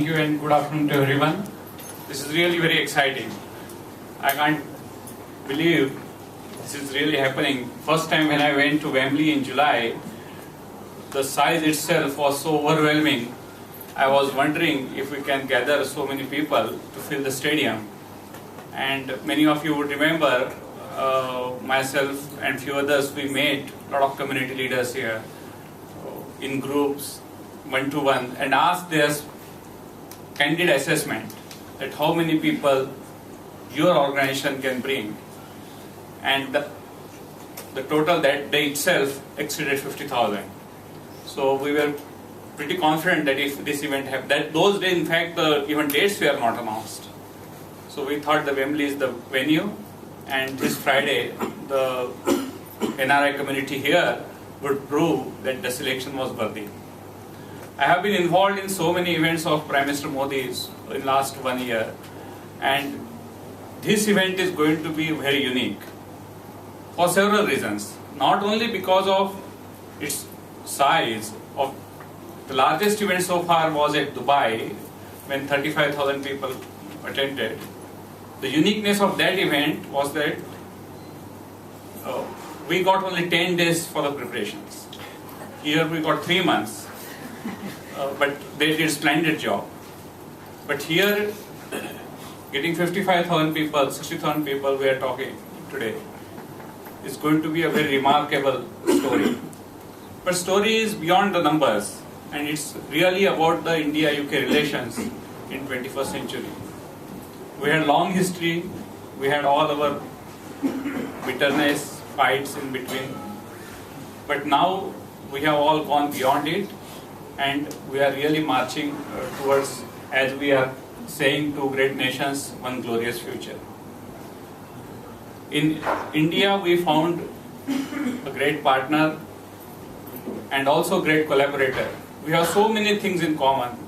Thank you and good afternoon to everyone. This is really very exciting. I can't believe this is really happening. First time when I went to Wembley in July, the size itself was so overwhelming. I was wondering if we can gather so many people to fill the stadium. And many of you would remember myself and few others, we met a lot of community leaders here in groups, one-to-one, and asked their candid assessment that how many people your organization can bring. And the total that day itself exceeded 50,000. So we were pretty confident that if this event happened, those days in fact the event dates were not announced. So we thought the Wembley is the venue, and this Friday the NRI community here would prove that the selection was worthy. I have been involved in so many events of Prime Minister Modi's in last 1 year, and this event is going to be very unique for several reasons. Not only because of its size. Of the largest event so far was at Dubai when 35,000 people attended. The uniqueness of that event was that we got only 10 days for the preparations. Here we got 3 months, but they did a splendid job. But here, getting 55,000 people, 60,000 people we are talking today is going to be a very remarkable story. But story is beyond the numbers, and it's really about the India-UK relations in 21st century. We had long history, we had all our bitterness, fights in between, but now we have all gone beyond it, and we are really marching towards, as we are saying, two great nations, one glorious future. In India, we found a great partner and also great collaborator. We have so many things in common,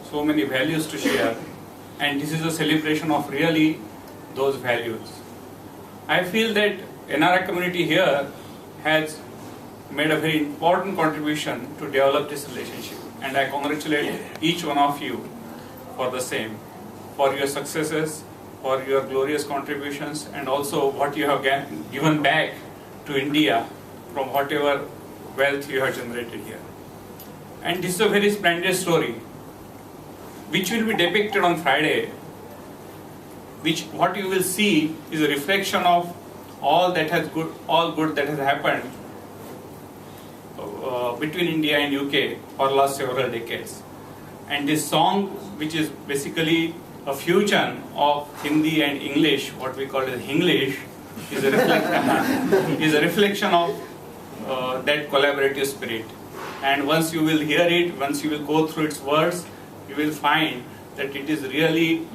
so many values to share, and this is a celebration of really those values. I feel that NRI community here has made a very important contribution to develop this relationship, and I congratulate each one of you for the same, for your successes, for your glorious contributions, and also what you have given back to India from whatever wealth you have generated here. And this is a very splendid story, which will be depicted on Friday, what you will see is a reflection of all good that has happened between India and UK for the last several decades. And this song, which is basically a fusion of Hindi and English, what we call as Hinglish, is a reflection of that collaborative spirit. And once you will hear it, once you will go through its words, you will find that it is really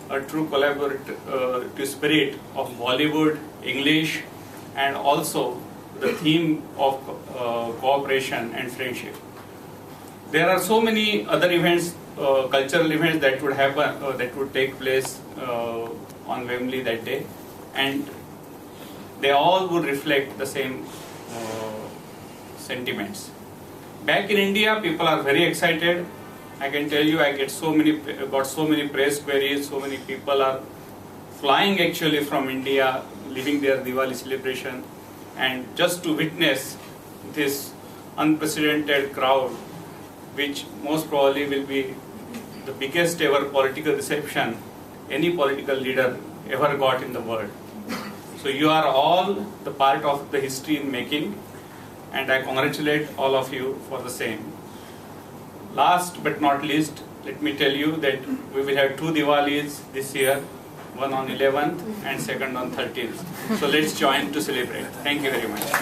a true collaborative spirit of Bollywood, English, and also the theme of cooperation and friendship. There are so many other events, cultural events that would happen, that would take place on Wembley that day, and they all would reflect the same sentiments. Back in India, people are very excited. I can tell you, I got so many press queries. So many people are flying actually from India, leaving their Diwali celebration, and just to witness this unprecedented crowd, which most probably will be the biggest ever political reception any political leader ever got in the world. So you are all the part of the history in making, and I congratulate all of you for the same. Last but not least, let me tell you that we will have 2 Diwalis this year, one on 11th and second on 13th. So let's join to celebrate. Thank you very much.